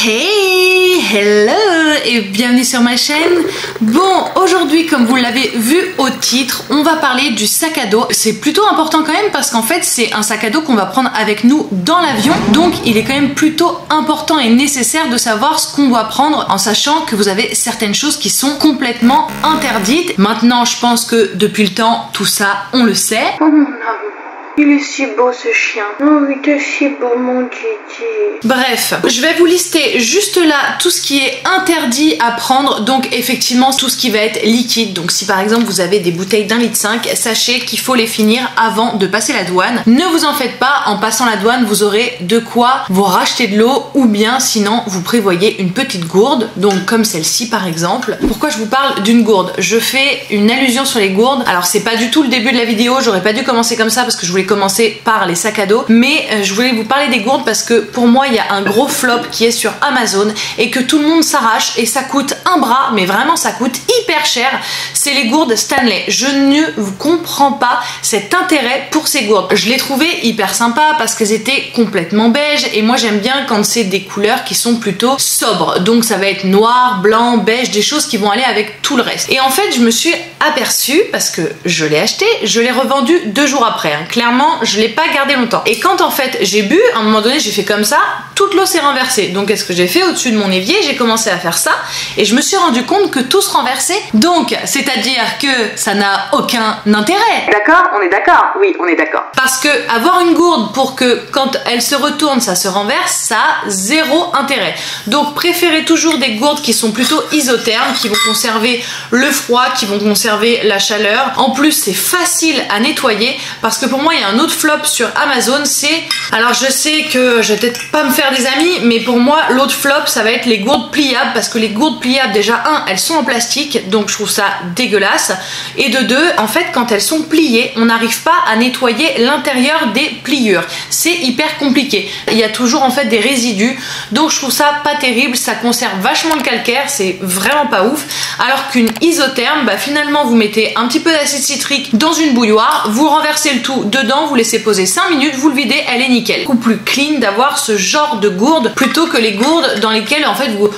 Hey, hello et bienvenue sur ma chaîne. Bon, aujourd'hui, comme vous l'avez vu au titre, on va parler du sac à dos. C'est plutôt important quand même parce qu'en fait, c'est un sac à dos qu'on va prendre avec nous dans l'avion. Donc, il est quand même plutôt important et nécessaire de savoir ce qu'on doit prendre en sachant que vous avez certaines choses qui sont complètement interdites. Maintenant, je pense que depuis le temps, tout ça, on le sait. Oh mon amour, il est si beau ce chien. Oh, il est si beau mon Gigi. Bref, je vais vous lister juste là tout ce qui est interdit à prendre. Donc effectivement, tout ce qui va être liquide. Donc si par exemple vous avez des bouteilles d'1,5 litre, sachez qu'il faut les finir avant de passer la douane. Ne vous en faites pas, en passant la douane, vous aurez de quoi vous racheter de l'eau ou bien sinon vous prévoyez une petite gourde. Donc comme celle-ci par exemple. Pourquoi je vous parle d'une gourde? Je fais une allusion sur les gourdes. Alors c'est pas du tout le début de la vidéo, j'aurais pas dû commencer comme ça parce que je voulais commencer par les sacs à dos. Mais je voulais vous parler des gourdes parce que pour moi il y a un gros flop qui est sur Amazon et que tout le monde s'arrache et ça coûte un bras, mais vraiment ça coûte hyper cher. C'est les gourdes Stanley. Je ne vous comprends pas cet intérêt pour ces gourdes. Je les trouvais hyper sympas parce qu'elles étaient complètement beige et moi j'aime bien quand c'est des couleurs qui sont plutôt sobres. Donc ça va être noir, blanc, beige, des choses qui vont aller avec tout le reste. Et en fait je me suis aperçue, parce que je l'ai acheté, je l'ai revendu 2 jours après. Clairement je l'ai pas gardé longtemps. Et quand en fait j'ai bu, à un moment donné j'ai fait comme ça, toute l'eau s'est renversée. Donc qu'est-ce que j'ai fait au-dessus de mon évier? J'ai commencé à faire ça et je me suis rendu compte que tout se renversait. Donc c'est-à-dire que ça n'a aucun intérêt. D'accord? On est d'accord? Oui, on est d'accord. Parce que avoir une gourde pour que quand elle se retourne ça se renverse, ça a zéro intérêt. Donc préférez toujours des gourdes qui sont plutôt isothermes, qui vont conserver le froid, qui vont conserver la chaleur. En plus c'est facile à nettoyer parce que pour moi il y a un autre flop sur Amazon, c'est... Alors je sais que je vais peut-être pas me faire des amis, mais pour moi l'autre flop ça va être les gourdes pliables, parce que les gourdes pliables déjà elles sont en plastique, donc je trouve ça dégueulasse, et de deux, en fait quand elles sont pliées on n'arrive pas à nettoyer l'intérieur des pliures, c'est hyper compliqué, il y a toujours en fait des résidus, donc je trouve ça pas terrible, ça conserve vachement le calcaire, c'est vraiment pas ouf, alors qu'une isotherme, finalement vous mettez un petit peu d'acide citrique dans une bouilloire, vous renversez le tout dedans, vous laissez poser 5 minutes, vous le videz, elle est nickel. Beaucoup plus clean d'avoir ce genre de gourde plutôt que les gourdes dans lesquelles en fait vous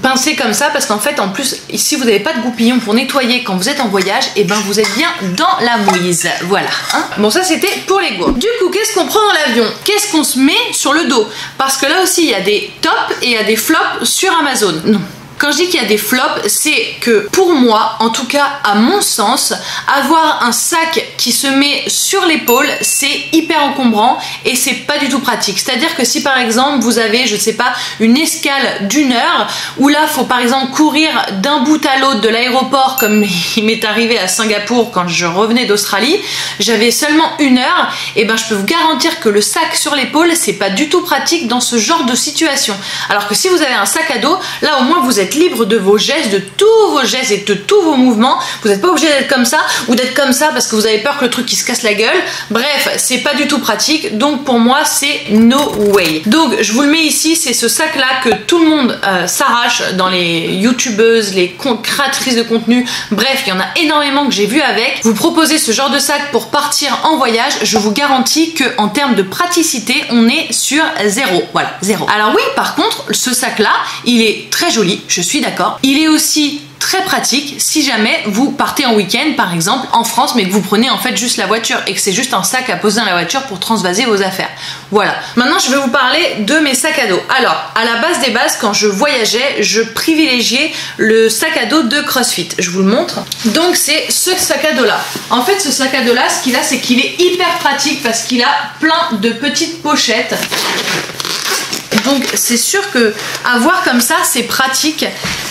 pincez comme ça, parce qu'en fait en plus si vous n'avez pas de goupillon pour nettoyer quand vous êtes en voyage, et vous êtes bien dans la mouise, voilà hein. Bon, ça c'était pour les gourdes. Du coup qu'est-ce qu'on prend dans l'avion? Qu'est-ce qu'on se met sur le dos? Parce que là aussi il y a des tops et il y a des flops sur Amazon. Non. Quand je dis qu'il y a des flops, c'est que pour moi, en tout cas à mon sens, avoir un sac qui se met sur l'épaule, c'est hyper encombrant et c'est pas du tout pratique. C'est-à-dire que si par exemple vous avez, je sais pas, une escale d'1 heure, où là faut par exemple courir d'un bout à l'autre de l'aéroport, comme il m'est arrivé à Singapour quand je revenais d'Australie, j'avais seulement 1 heure, et je peux vous garantir que le sac sur l'épaule, c'est pas du tout pratique dans ce genre de situation. Alors que si vous avez un sac à dos, là au moins vous êtes libre de vos gestes, de tous vos gestes et de tous vos mouvements. Vous n'êtes pas obligé d'être comme ça ou d'être comme ça parce que vous avez peur que le truc qui se casse la gueule. Bref, c'est pas du tout pratique, donc pour moi c'est no way. Donc je vous le mets ici, c'est ce sac là que tout le monde s'arrache dans les youtubeuses, les créatrices de contenu, bref il y en a énormément que j'ai vu avec. Vous proposez ce genre de sac pour partir en voyage, je vous garantis que en termes de praticité on est sur 0, voilà 0. Alors oui, par contre ce sac là il est très joli, je suis d'accord. Il est aussi très pratique si jamais vous partez en week-end par exemple en France, mais que vous prenez en fait juste la voiture et que c'est juste un sac à poser dans la voiture pour transvaser vos affaires. Voilà. Maintenant je vais vous parler de mes sacs à dos. Alors à la base des bases, quand je voyageais, je privilégiais le sac à dos de CrossFit. Je vous le montre. Donc c'est ce sac à dos là. En fait ce sac à dos là, ce qu'il a, c'est qu'il est hyper pratique parce qu'il a plein de petites pochettes. Donc c'est sûr que avoir comme ça c'est pratique,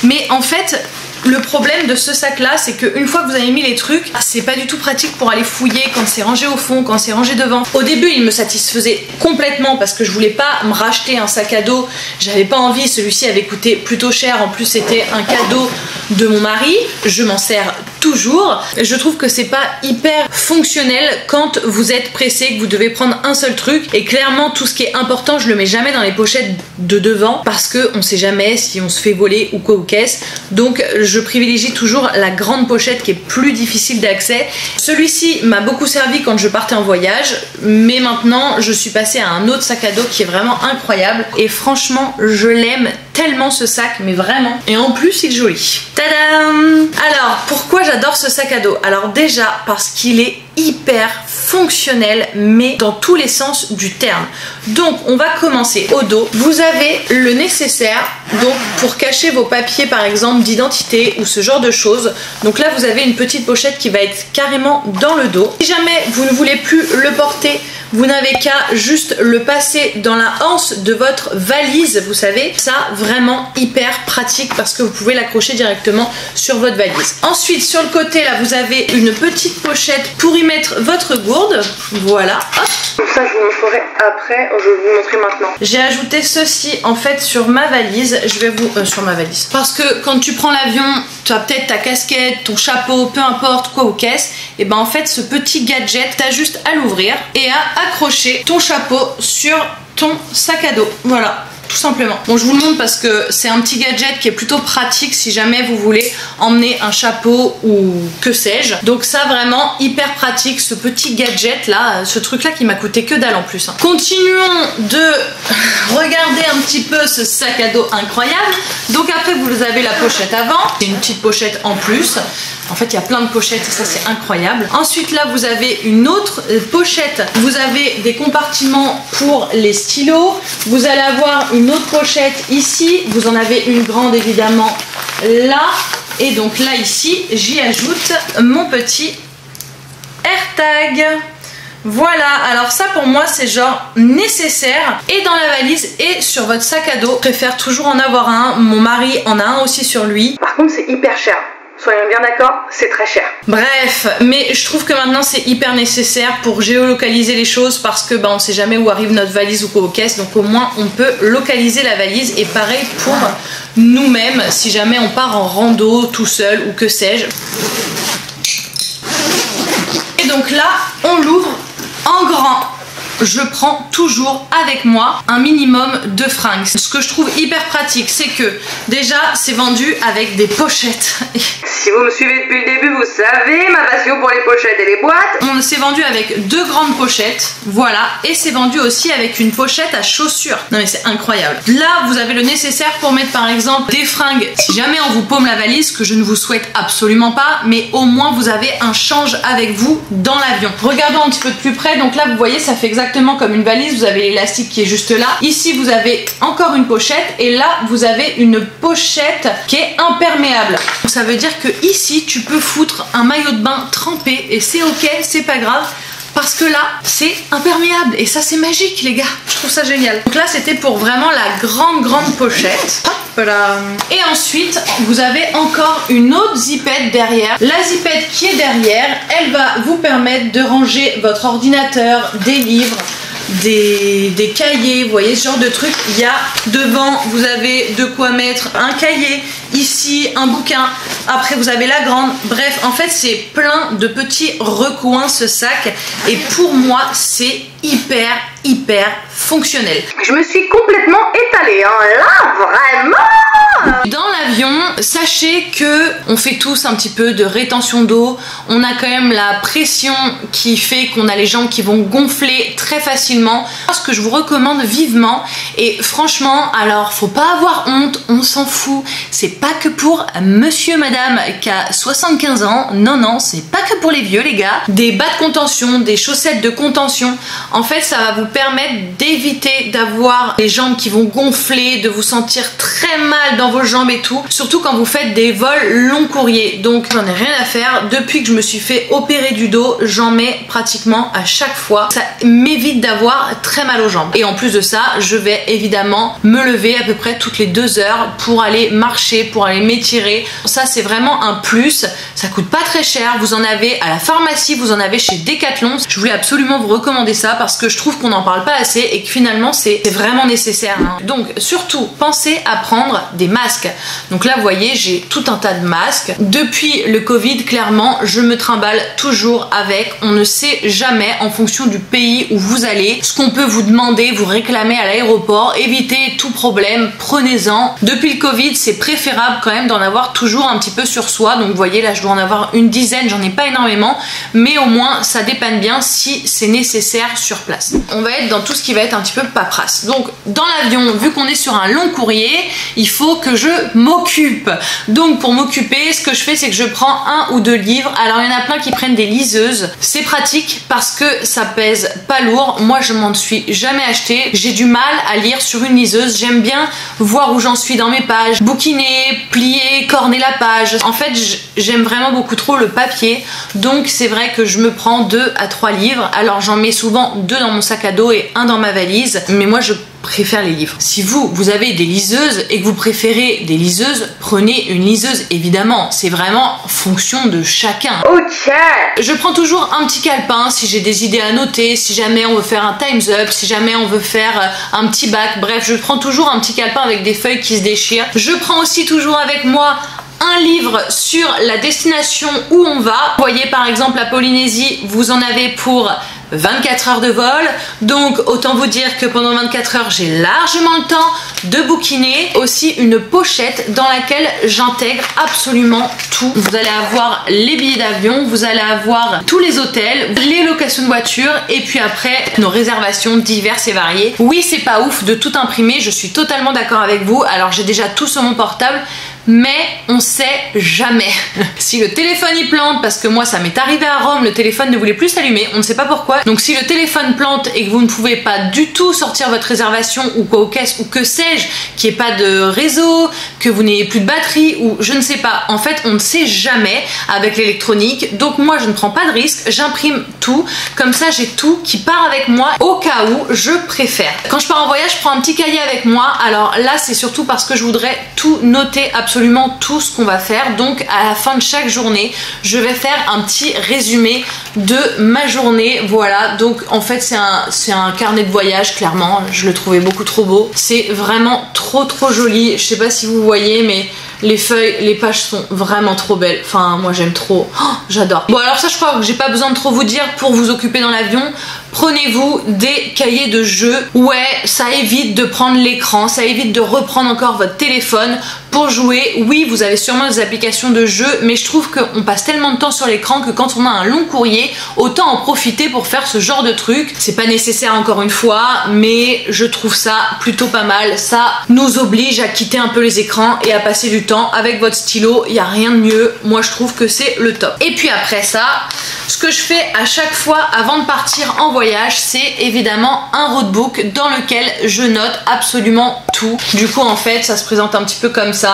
mais en fait le problème de ce sac là, c'est qu'une fois que vous avez mis les trucs, c'est pas du tout pratique pour aller fouiller quand c'est rangé au fond, quand c'est rangé devant. Au début il me satisfaisait complètement parce que je voulais pas me racheter un sac à dos, j'avais pas envie, celui-ci avait coûté plutôt cher, en plus c'était un cadeau de mon mari, je m'en sers toujours. Je trouve que c'est pas hyper fonctionnel quand vous êtes pressé, que vous devez prendre un seul truc. Et clairement, tout ce qui est important, je le mets jamais dans les pochettes de devant parce que on sait jamais si on se fait voler ou quoi ou qu'est-ce. Donc je privilégie toujours la grande pochette qui est plus difficile d'accès. Celui-ci m'a beaucoup servi quand je partais en voyage, mais maintenant je suis passée à un autre sac à dos qui est vraiment incroyable. Et franchement, je l'aime tellement ce sac, mais vraiment. Et en plus, il est joli. Tadam! Alors, pourquoi j'adore ce sac à dos? Alors déjà, parce qu'il est hyper fonctionnel, mais dans tous les sens du terme. Donc, on va commencer au dos. Vous avez le nécessaire, donc pour cacher vos papiers, par exemple, d'identité ou ce genre de choses. Donc là, vous avez une petite pochette qui va être carrément dans le dos. Si jamais vous ne voulez plus le porter, vous n'avez qu'à juste le passer dans la anse de votre valise, vous savez. Ça, vraiment hyper pratique parce que vous pouvez l'accrocher directement sur votre valise. Ensuite, sur le côté, là, vous avez une petite pochette pour y mettre votre gourde. Voilà, hop. Ça, je vous montrerai après. Je vais vous montrer maintenant. J'ai ajouté ceci, en fait, sur ma valise. Je vais vous... sur ma valise. Parce que quand tu prends l'avion, tu as peut-être ta casquette, ton chapeau, peu importe quoi ou qu'est-ce. Et ben en fait, ce petit gadget, tu as juste à l'ouvrir et à accrocher ton chapeau sur ton sac à dos. Voilà. Tout simplement. Bon, je vous le montre parce que c'est un petit gadget qui est plutôt pratique si jamais vous voulez emmener un chapeau ou que sais-je. Donc ça, vraiment hyper pratique, ce petit gadget là, ce truc là qui m'a coûté que dalle en plus. Continuons de regarder un petit peu ce sac à dos incroyable. Donc après, vous avez la pochette avant, c'est une petite pochette en plus. En fait, il y a plein de pochettes et ça, c'est incroyable. Ensuite, là, vous avez une autre pochette. Vous avez des compartiments pour les stylos. Vous allez avoir une autre pochette ici. Vous en avez une grande, évidemment, là. Et donc là, ici, j'y ajoute mon petit AirTag. Voilà, alors ça pour moi c'est genre nécessaire et dans la valise et sur votre sac à dos. Je préfère toujours en avoir un, mon mari en a un aussi sur lui. Par contre, c'est hyper cher. Soyons bien d'accord, c'est très cher. Bref, mais je trouve que maintenant c'est hyper nécessaire pour géolocaliser les choses parce que on sait jamais où arrive notre valise ou quoi aux caisses, donc au moins on peut localiser la valise. Et pareil pour nous-mêmes si jamais on part en rando tout seul ou que sais-je. Et donc là on l'ouvre en grand. Je prends toujours avec moi un minimum de fringues. Ce que je trouve hyper pratique, c'est que déjà c'est vendu avec des pochettes. Si vous me suivez depuis le début, vous savez ma passion pour les pochettes et les boîtes. C'est vendu avec 2 grandes pochettes, voilà, et c'est vendu aussi avec une pochette à chaussures. Non mais c'est incroyable. Là, vous avez le nécessaire pour mettre par exemple des fringues. Si jamais on vous paume la valise, que je ne vous souhaite absolument pas, mais au moins vous avez un change avec vous dans l'avion. Regardons un petit peu de plus près. Donc là, vous voyez, ça fait exactement comme une valise. Vous avez l'élastique qui est juste là. Ici, vous avez encore une pochette et là, vous avez une pochette qui est imperméable. Donc, ça veut dire que ici, tu peux foutre un maillot de bain trempé et c'est ok, c'est pas grave. Parce que là, c'est imperméable. Et ça, c'est magique, les gars. Je trouve ça génial. Donc là, c'était pour vraiment la grande pochette. Hop là. Et ensuite, vous avez encore une autre zipette derrière. La zipette qui est derrière, elle va vous permettre de ranger votre ordinateur, des livres, des cahiers, vous voyez, ce genre de truc. Il y a devant, vous avez de quoi mettre un cahier, ici un bouquin, après vous avez la grande. Bref, en fait c'est plein de petits recoins ce sac et pour moi c'est hyper fonctionnel. Je me suis complètement étalée, hein, là vraiment. Dans l'avion, sachez que on fait tous un petit peu de rétention d'eau. On a quand même la pression qui fait qu'on a les jambes qui vont gonfler très facilement. Ce que je vous recommande vivement, et franchement, alors faut pas avoir honte, on s'en fout. C'est pas que pour monsieur, madame qui a 75 ans. Non, c'est pas que pour les vieux, les gars. Des bas de contention, des chaussettes de contention. En fait, ça va vous permettre d'éviter d'avoir les jambes qui vont gonfler, de vous sentir très mal dans vos jambes et tout, surtout quand vous faites des vols long courrier. Donc j'en ai rien à faire, depuis que je me suis fait opérer du dos, j'en mets pratiquement à chaque fois. Ça m'évite d'avoir très mal aux jambes. Et en plus de ça, je vais évidemment me lever à peu près toutes les 2 heures pour aller marcher, pour aller m'étirer. Ça c'est vraiment un plus, ça coûte pas très cher, vous en avez à la pharmacie, vous en avez chez Decathlon. Je voulais absolument vous recommander ça parce que je trouve qu'on n'en parle pas assez et que finalement c'est vraiment nécessaire, hein. Donc surtout pensez à prendre des masques. Donc là vous voyez, j'ai tout un tas de masques. Depuis le Covid, clairement je me trimballe toujours avec. On ne sait jamais en fonction du pays où vous allez ce qu'on peut vous demander, vous réclamer à l'aéroport. Évitez tout problème, prenez-en. Depuis le Covid, c'est préférable quand même d'en avoir toujours un petit peu sur soi. Donc vous voyez là je dois en avoir une dizaine, j'en ai pas énormément, mais au moins ça dépanne bien si c'est nécessaire sur place. On va être dans tout ce qui va être un petit peu paperasse. Donc dans l'avion, vu qu'on est sur un long courrier, il faut que je m'occupe. Donc pour m'occuper, ce que je fais, c'est que je prends 1 ou 2 livres. Alors il y en a plein qui prennent des liseuses. C'est pratique parce que ça pèse pas lourd. Moi je m'en suis jamais acheté. J'ai du mal à lire sur une liseuse. J'aime bien voir où j'en suis dans mes pages, bouquiner, plier, corner la page. En fait j'aime vraiment beaucoup trop le papier. Donc c'est vrai que je me prends 2 à 3 livres. Alors j'en mets souvent 2 dans mon sac à dos et 1 dans ma valise. Mais moi je préfère les livres. Si vous avez des liseuses et que vous préférez des liseuses, prenez une liseuse évidemment. C'est vraiment en fonction de chacun. Ok. Je prends toujours un petit calepin si j'ai des idées à noter, si jamais on veut faire un time's up, si jamais on veut faire un petit bac. Bref, je prends toujours un petit calepin avec des feuilles qui se déchirent. Je prends aussi toujours avec moi un livre sur la destination où on va. Vous voyez par exemple la Polynésie, vous en avez pour 24 heures de vol, donc autant vous dire que pendant 24 heures j'ai largement le temps de bouquiner. Aussi une pochette dans laquelle j'intègre absolument tout. Vous allez avoir les billets d'avion, vous allez avoir tous les hôtels, les locations de voitures et puis après nos réservations diverses et variées. Oui, c'est pas ouf de tout imprimer, je suis totalement d'accord avec vous. Alors j'ai déjà tout sur mon portable, mais on sait jamais. Si le téléphone il plante, parce que moi ça m'est arrivé à Rome, le téléphone ne voulait plus s'allumer, on ne sait pas pourquoi. Donc si le téléphone plante et que vous ne pouvez pas du tout sortir votre réservation ou quoi, ou que sais-je, qu'il n'y ait pas de réseau, que vous n'ayez plus de batterie ou je ne sais pas. En fait on ne sait jamais avec l'électronique. Donc moi je ne prends pas de risque, j'imprime tout. Comme ça j'ai tout qui part avec moi au cas où je préfère. Quand je pars en voyage, je prends un petit cahier avec moi. Alors là c'est surtout parce que je voudrais tout noter, absolument tout ce qu'on va faire. Donc à la fin de chaque journée je vais faire un petit résumé de ma journée. Voilà, donc en fait c'est un carnet de voyage. Clairement je le trouvais beaucoup trop beau, c'est vraiment trop joli. Je sais pas si vous voyez mais les feuilles, les pages sont vraiment trop belles. Enfin moi j'aime trop, oh, j'adore. Bon alors ça je crois que j'ai pas besoin de trop vous dire. Pour vous occuper dans l'avion, prenez-vous des cahiers de jeu. Ouais, ça évite de prendre l'écran, ça évite de reprendre encore votre téléphone pour jouer. Oui, vous avez sûrement des applications de jeu, mais je trouve qu'on passe tellement de temps sur l'écran que quand on a un long courrier, autant en profiter pour faire ce genre de truc. C'est pas nécessaire encore une fois, mais je trouve ça plutôt pas mal. Ça nous oblige à quitter un peu les écrans et à passer du temps avec votre stylo. Il n'y a rien de mieux. Moi, je trouve que c'est le top. Et puis après ça, ce que je fais à chaque fois avant de partir en voyage, c'est évidemment un roadbook dans lequel je note absolument tout. Du coup, en fait, ça se présente un petit peu comme ça.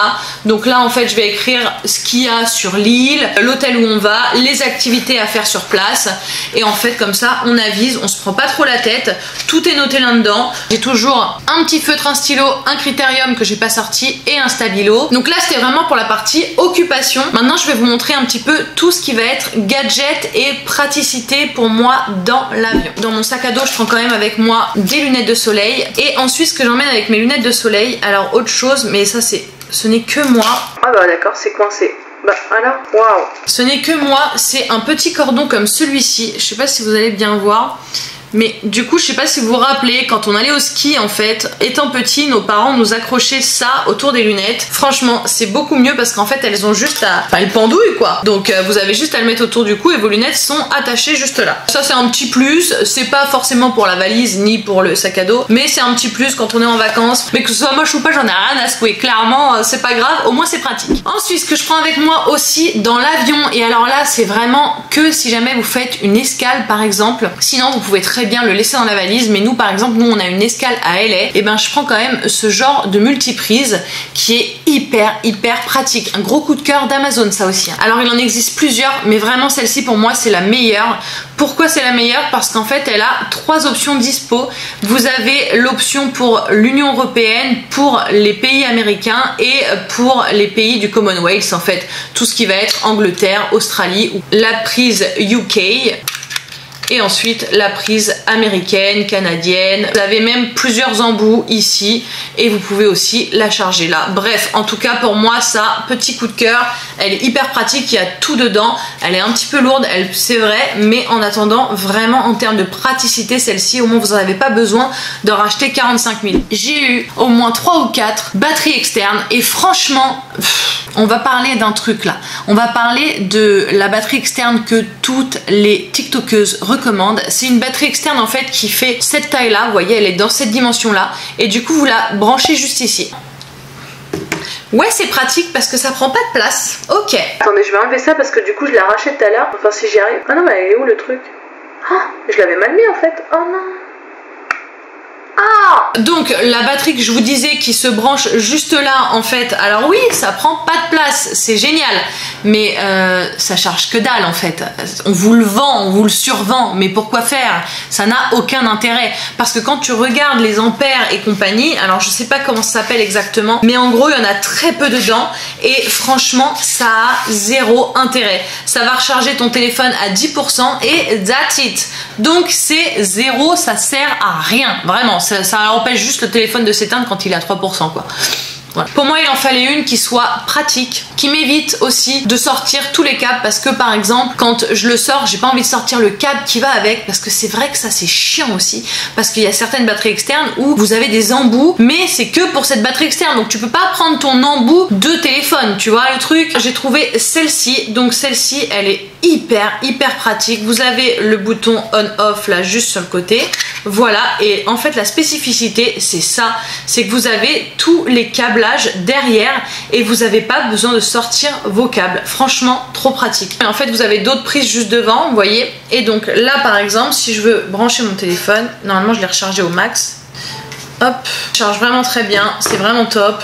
Donc là, en fait, je vais écrire ce qu'il y a sur l'île, l'hôtel où on va, les activités à faire sur place. Et en fait, comme ça, on avise, on se prend pas trop la tête. Tout est noté là-dedans. J'ai toujours un petit feutre, un stylo, un critérium que j'ai pas sorti et un stabilo. Donc là, c'était vraiment pour la partie occupation. Maintenant, je vais vous montrer un petit peu tout ce qui va être gadget et praticité pour moi dans l'avion. Dans mon sac à dos, je prends quand même avec moi des lunettes de soleil. Et ensuite, ce que j'emmène avec mes lunettes de soleil, alors autre chose, mais ça ce n'est que moi. Ah bah d'accord, c'est coincé. Bah alors, waouh. Ce n'est que moi, c'est un petit cordon comme celui-ci. Je sais pas si vous allez bien voir. Mais du coup, je sais pas si vous vous rappelez, quand on allait au ski, en fait, étant petit, nos parents nous accrochaient ça autour des lunettes. Franchement, c'est beaucoup mieux parce qu'en fait, elles ont juste à... Enfin, elles pendouillent, quoi. Donc, vous avez juste à le mettre autour du cou et vos lunettes sont attachées juste là. Ça, c'est un petit plus. C'est pas forcément pour la valise ni pour le sac à dos, mais c'est un petit plus quand on est en vacances. Mais que ce soit moche ou pas, j'en ai rien à secouer. Clairement, c'est pas grave. Au moins, c'est pratique. Ensuite, ce que je prends avec moi aussi dans l'avion, et alors là, c'est vraiment que si jamais vous faites une escale, par exemple. Sinon, vous pouvez très bien le laisser dans la valise, mais nous par exemple on a une escale à LA, et ben je prends quand même ce genre de multiprise qui est hyper pratique. Un gros coup de cœur d'Amazon, ça aussi. Alors il en existe plusieurs, mais vraiment celle-ci pour moi c'est la meilleure. Pourquoi c'est la meilleure? Parce qu'en fait elle a 3 options dispo. Vous avez l'option pour l'Union Européenne, pour les pays américains et pour les pays du Commonwealth, en fait tout ce qui va être Angleterre, Australie, ou la prise UK. Et ensuite la prise américaine, canadienne. Vous avez même plusieurs embouts ici et vous pouvez aussi la charger là. Bref, en tout cas pour moi ça, petit coup de cœur. Elle est hyper pratique, il y a tout dedans. Elle est un petit peu lourde, c'est vrai, mais en attendant, vraiment en termes de praticité, celle-ci, au moins vous n'en avez pas besoin de racheter 45 000. J'ai eu au moins 3 ou 4 batteries externes et franchement, on va parler d'un truc là. On va parler de la batterie externe que toutes les tiktokeuses recommandent. C'est une batterie externe en fait qui fait cette taille là, vous voyez, elle est dans cette dimension là et du coup vous la branchez juste ici. Ouais, c'est pratique parce que ça prend pas de place. Ok. Attendez, je vais enlever ça parce que du coup je l'ai arraché tout à l'heure. Enfin, si j'y arrive. Ah non, mais elle est où le truc? Oh, je l'avais mal mis en fait. Oh non. Ah! Donc la batterie que je vous disais qui se branche juste là en fait, alors oui ça prend pas de place, c'est génial, mais ça charge que dalle en fait. On vous le vend, on vous le survend, mais pourquoi faire? Ça n'a aucun intérêt, parce que quand tu regardes les ampères et compagnie, alors je sais pas comment ça s'appelle exactement, mais en gros il y en a très peu dedans et franchement ça a zéro intérêt. Ça va recharger ton téléphone à 10% et that's it. Donc c'est zéro, ça sert à rien, vraiment. Ça empêche juste le téléphone de s'éteindre quand il est à 3% quoi. Voilà. Pour moi il en fallait une qui soit pratique, qui m'évite aussi de sortir tous les câbles, parce que par exemple quand je le sors j'ai pas envie de sortir le câble qui va avec, parce que c'est vrai que ça c'est chiant aussi, parce qu'il y a certaines batteries externes où vous avez des embouts mais c'est que pour cette batterie externe, donc tu peux pas prendre ton embout de téléphone, tu vois le truc. J'ai trouvé celle-ci, donc celle-ci elle est hyper pratique. Vous avez le bouton on off là juste sur le côté, voilà, et en fait la spécificité c'est ça, c'est que vous avez tous les câblages derrière et vous n'avez pas besoin de sortir vos câbles. Franchement trop pratique. Et en fait vous avez d'autres prises juste devant, vous voyez, et donc là par exemple si je veux brancher mon téléphone, normalement je l'ai rechargé au max, hop, charge vraiment très bien, c'est vraiment top,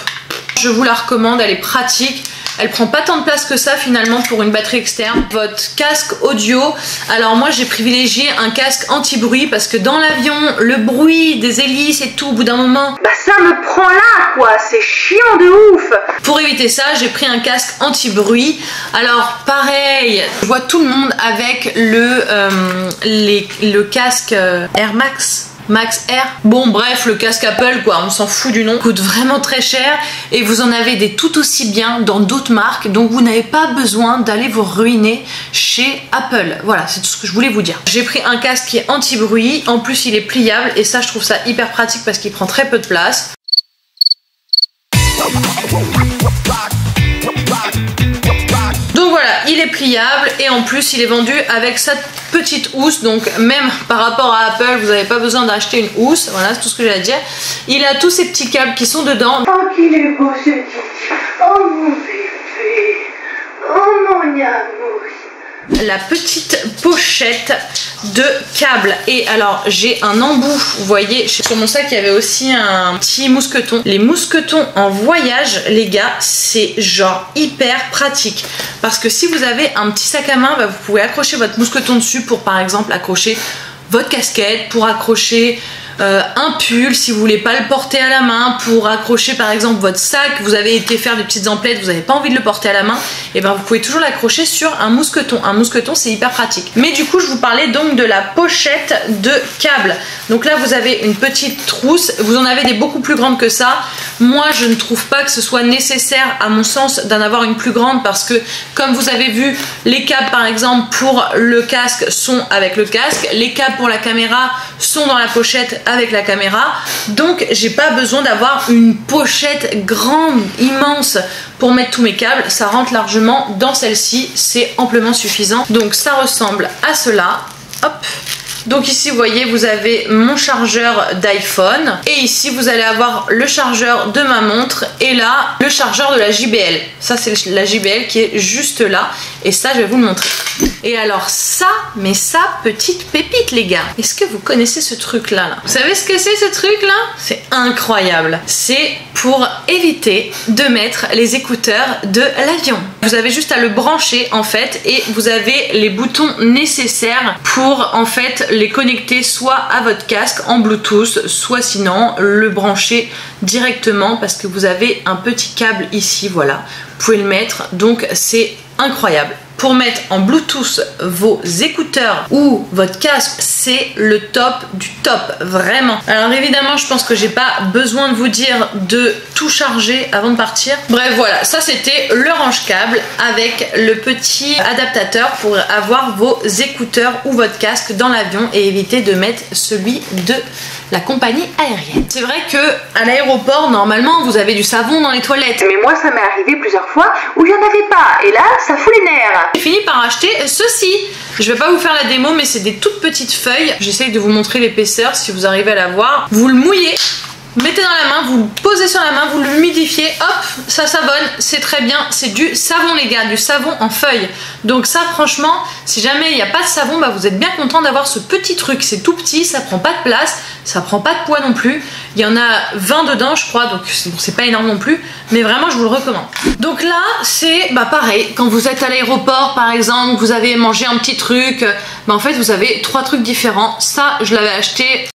je vous la recommande, elle est pratique. Elle prend pas tant de place que ça finalement pour une batterie externe. Votre casque audio, alors moi j'ai privilégié un casque anti-bruit parce que dans l'avion, le bruit des hélices et tout, au bout d'un moment, bah ça me prend là quoi, c'est chiant de ouf. Pour éviter ça, j'ai pris un casque anti-bruit. Alors pareil, je vois tout le monde avec le casque Air Max Air. Bon bref, le casque Apple quoi, on s'en fout du nom. Coûte vraiment très cher et vous en avez des tout aussi bien dans d'autres marques, donc vous n'avez pas besoin d'aller vous ruiner chez Apple. Voilà, c'est tout ce que je voulais vous dire. J'ai pris un casque qui est anti-bruit, en plus il est pliable et ça je trouve ça hyper pratique parce qu'il prend très peu de place. Donc voilà, il est pliable et en plus il est vendu avec cette petite housse, donc même par rapport à Apple vous n'avez pas besoin d'acheter une housse, voilà c'est tout ce que j'ai à dire. Il a tous ces petits câbles qui sont dedans. Oh qu'il est beau ce petit, oh mon bébé, oh mon amour. La petite pochette de câbles, et alors j'ai un embout, vous voyez sur mon sac il y avait aussi un petit mousqueton. Les mousquetons en voyage les gars c'est genre hyper pratique, parce que si vous avez un petit sac à main, bah, vous pouvez accrocher votre mousqueton dessus pour par exemple accrocher votre casquette, pour accrocher un pull si vous voulez pas le porter à la main, pour accrocher par exemple votre sac, vous avez été faire des petites emplettes, vous n'avez pas envie de le porter à la main, et ben vous pouvez toujours l'accrocher sur un mousqueton. Un mousqueton c'est hyper pratique. Mais du coup je vous parlais donc de la pochette de câble. Donc là vous avez une petite trousse, vous en avez des beaucoup plus grandes que ça. Moi je ne trouve pas que ce soit nécessaire à mon sens d'en avoir une plus grande, parce que comme vous avez vu les câbles par exemple pour le casque sont avec le casque, les câbles pour la caméra sont dans la pochette avec la caméra, donc j'ai pas besoin d'avoir une pochette grande, immense pour mettre tous mes câbles, ça rentre largement dans celle-ci, c'est amplement suffisant. Donc ça ressemble à cela, hop. Donc ici vous voyez vous avez mon chargeur d'iPhone, et ici vous allez avoir le chargeur de ma montre, et là le chargeur de la JBL. Ça c'est la JBL qui est juste là, et ça je vais vous le montrer. Et alors ça, mais ça, petite pépite les gars, est-ce que vous connaissez ce truc là? Vous savez ce que c'est ce truc là? C'est incroyable. C'est pour éviter de mettre les écouteurs de l'avion. Vous avez juste à le brancher en fait, et vous avez les boutons nécessaires pour en fait les connecter soit à votre casque en Bluetooth, soit sinon le brancher directement, parce que vous avez un petit câble ici, voilà, vous pouvez le mettre, donc c'est incroyable. pour mettre en Bluetooth vos écouteurs ou votre casque, c'est le top du top, vraiment. Alors évidemment, je pense que j'ai pas besoin de vous dire de tout charger avant de partir. Bref, voilà, ça c'était le range-câble avec le petit adaptateur pour avoir vos écouteurs ou votre casque dans l'avion et éviter de mettre celui de la compagnie aérienne. C'est vrai que à l'aéroport, normalement, vous avez du savon dans les toilettes. Mais moi, ça m'est arrivé plusieurs fois où il n'y en avait pas. Et là, ça fout les nerfs. J'ai fini par acheter ceci. Je vais pas vous faire la démo, mais c'est des toutes petites feuilles. J'essaye de vous montrer l'épaisseur si vous arrivez à la voir. Vous le mouillez, mettez dans la main, vous le posez sur la main, vous l'humidifiez, hop, ça savonne, c'est très bien. C'est du savon, les gars, du savon en feuilles. Donc ça, franchement, si jamais il n'y a pas de savon, bah vous êtes bien content d'avoir ce petit truc. C'est tout petit, ça prend pas de place, ça prend pas de poids non plus. Il y en a 20 dedans, je crois, donc c'est pas énorme non plus, mais vraiment, je vous le recommande. Donc là, c'est pareil, quand vous êtes à l'aéroport, par exemple, vous avez mangé un petit truc, en fait, vous avez 3 trucs différents. Ça, je l'avais acheté...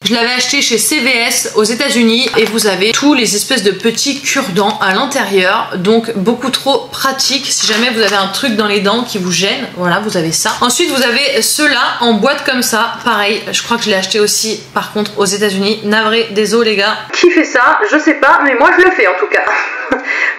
Je l'avais acheté chez CVS aux États-Unis et vous avez tous les espèces de petits cure-dents à l'intérieur, donc beaucoup trop pratique si jamais vous avez un truc dans les dents qui vous gêne. Voilà, vous avez ça. Ensuite, vous avez ceux-là en boîte comme ça, pareil. Je crois que je l'ai acheté aussi, par contre, aux États-Unis. Navré, désolé les gars. Qui fait ça? Je sais pas, mais moi je le fais en tout cas.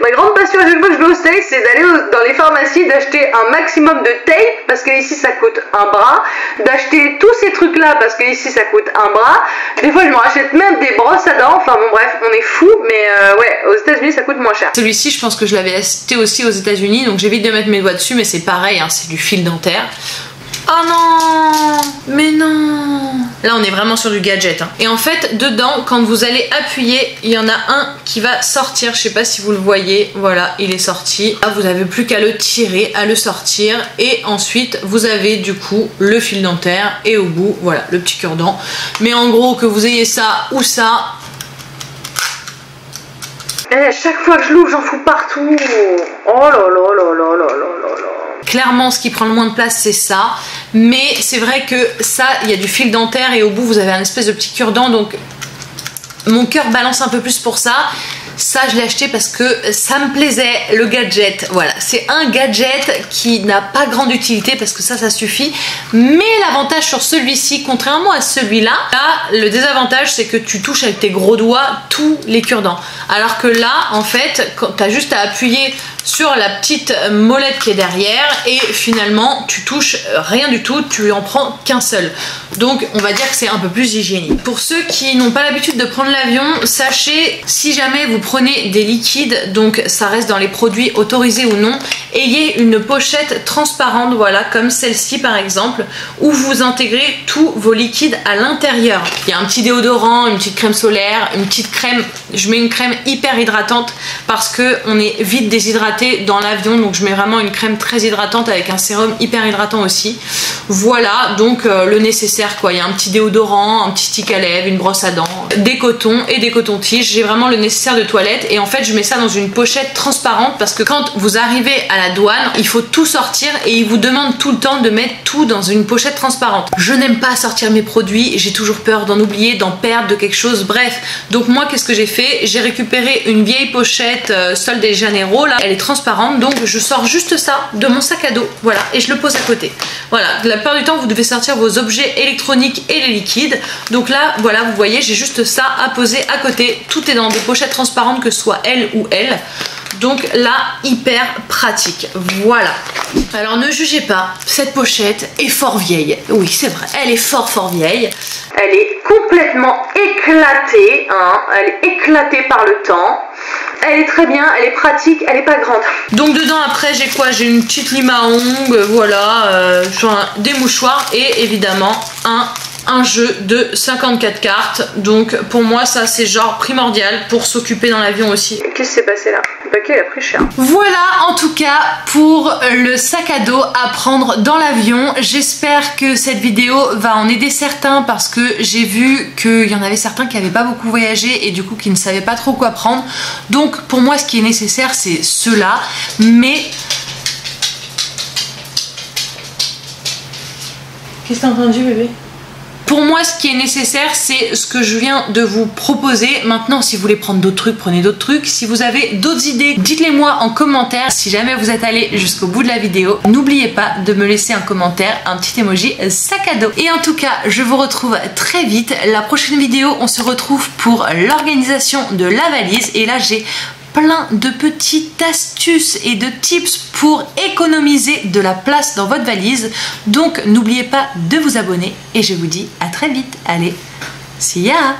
Ma grande passion à chaque fois que je vais au States, c'est d'aller dans les pharmacies, d'acheter un maximum de tape parce que ici ça coûte un bras, d'acheter tous ces trucs là parce que ici ça coûte un bras. Des fois je me rachète même des brosses à dents. Enfin bon bref, on est fou, mais ouais, aux États-Unis ça coûte moins cher. Celui-ci, je pense que je l'avais acheté aussi aux États-Unis, donc j'évite de mettre mes doigts dessus, mais c'est pareil, hein, c'est du fil dentaire. Oh non, mais non. Là on est vraiment sur du gadget hein. Et en fait dedans, quand vous allez appuyer, il y en a un qui va sortir. Je sais pas si vous le voyez, voilà, il est sorti. Là vous avez plus qu'à le tirer, à le sortir. Et ensuite vous avez du coup le fil dentaire et au bout, voilà, le petit cure-dent. Mais en gros, que vous ayez ça ou ça, chaque fois que je l'ouvre j'en fous partout. Oh là là là là là là là. clairement ce qui prend le moins de place c'est ça, mais c'est vrai que ça, il y a du fil dentaire et au bout vous avez un espèce de petit cure-dent, donc mon cœur balance un peu plus pour ça. Ça je l'ai acheté parce que ça me plaisait, le gadget, voilà, c'est un gadget qui n'a pas grande utilité parce que ça suffit, mais l'avantage sur celui-ci, contrairement à celui-là, là, le désavantage c'est que tu touches avec tes gros doigts tous les cure-dents, alors que là, en fait, tu as juste à appuyer sur la petite molette qui est derrière et finalement tu touches rien du tout, tu en prends qu'un seul. Donc on va dire que c'est un peu plus hygiénique. Pour ceux qui n'ont pas l'habitude de prendre l'avion, sachez, si jamais vous prenez des liquides, donc ça reste dans les produits autorisés ou non, ayez une pochette transparente, voilà, comme celle-ci par exemple, où vous intégrez tous vos liquides à l'intérieur. Il y a un petit déodorant, une petite crème solaire, une petite crème, je mets une crème hyper hydratante parce que on est vite déshydraté dans l'avion, donc je mets vraiment une crème très hydratante avec un sérum hyper hydratant aussi. Voilà, donc le nécessaire quoi, il y a un petit déodorant, un petit stick à lèvres, une brosse à dents, des cotons et des cotons-tiges, j'ai vraiment le nécessaire de toilette et en fait je mets ça dans une pochette transparente parce que quand vous arrivez à la douane, il faut tout sortir et ils vous demandent tout le temps de mettre tout dans une pochette transparente. Je n'aime pas sortir mes produits, j'ai toujours peur d'en oublier, d'en perdre, de quelque chose, bref. Donc moi qu'est-ce que j'ai fait? J'ai récupéré une vieille pochette Sol de Janeiro, là, elle est transparente, donc je sors juste ça de mon sac à dos, voilà, et je le pose à côté. Voilà, la plupart du temps vous devez sortir vos objets électroniques et les liquides, donc là voilà, vous voyez, j'ai juste ça à poser à côté, tout est dans des pochettes transparentes, que ce soit elle ou elle, donc là hyper pratique. Voilà, alors ne jugez pas, cette pochette est fort vieille, oui c'est vrai, elle est fort vieille. Elle est complètement éclatée, hein. Elle est éclatée par le temps. Elle est très bien, elle est pratique, elle est pas grande. Donc dedans après j'ai quoi? J'ai une petite lime à ongles, voilà, des mouchoirs et évidemment un jeu de 54 cartes. Donc pour moi ça c'est genre primordial pour s'occuper dans l'avion aussi. Qu'est-ce qui s'est passé là? Le paquet il a pris cher. Voilà en tout cas pour le sac à dos à prendre dans l'avion. J'espère que cette vidéo va en aider certains parce que j'ai vu qu'il y en avait certains qui n'avaient pas beaucoup voyagé et du coup qui ne savaient pas trop quoi prendre. Donc pour moi ce qui est nécessaire c'est cela, mais... Qu'est-ce que t'as entendu bébé? Pour moi, ce qui est nécessaire, c'est ce que je viens de vous proposer. Maintenant, si vous voulez prendre d'autres trucs, prenez d'autres trucs. Si vous avez d'autres idées, dites-les moi en commentaire. Si jamais vous êtes allé jusqu'au bout de la vidéo, n'oubliez pas de me laisser un commentaire, un petit emoji sac à dos. Et en tout cas, je vous retrouve très vite. La prochaine vidéo, on se retrouve pour l'organisation de la valise. Et là, j'ai plein de petites astuces et de tips pour économiser de la place dans votre valise. Donc n'oubliez pas de vous abonner et je vous dis à très vite. Allez, see ya!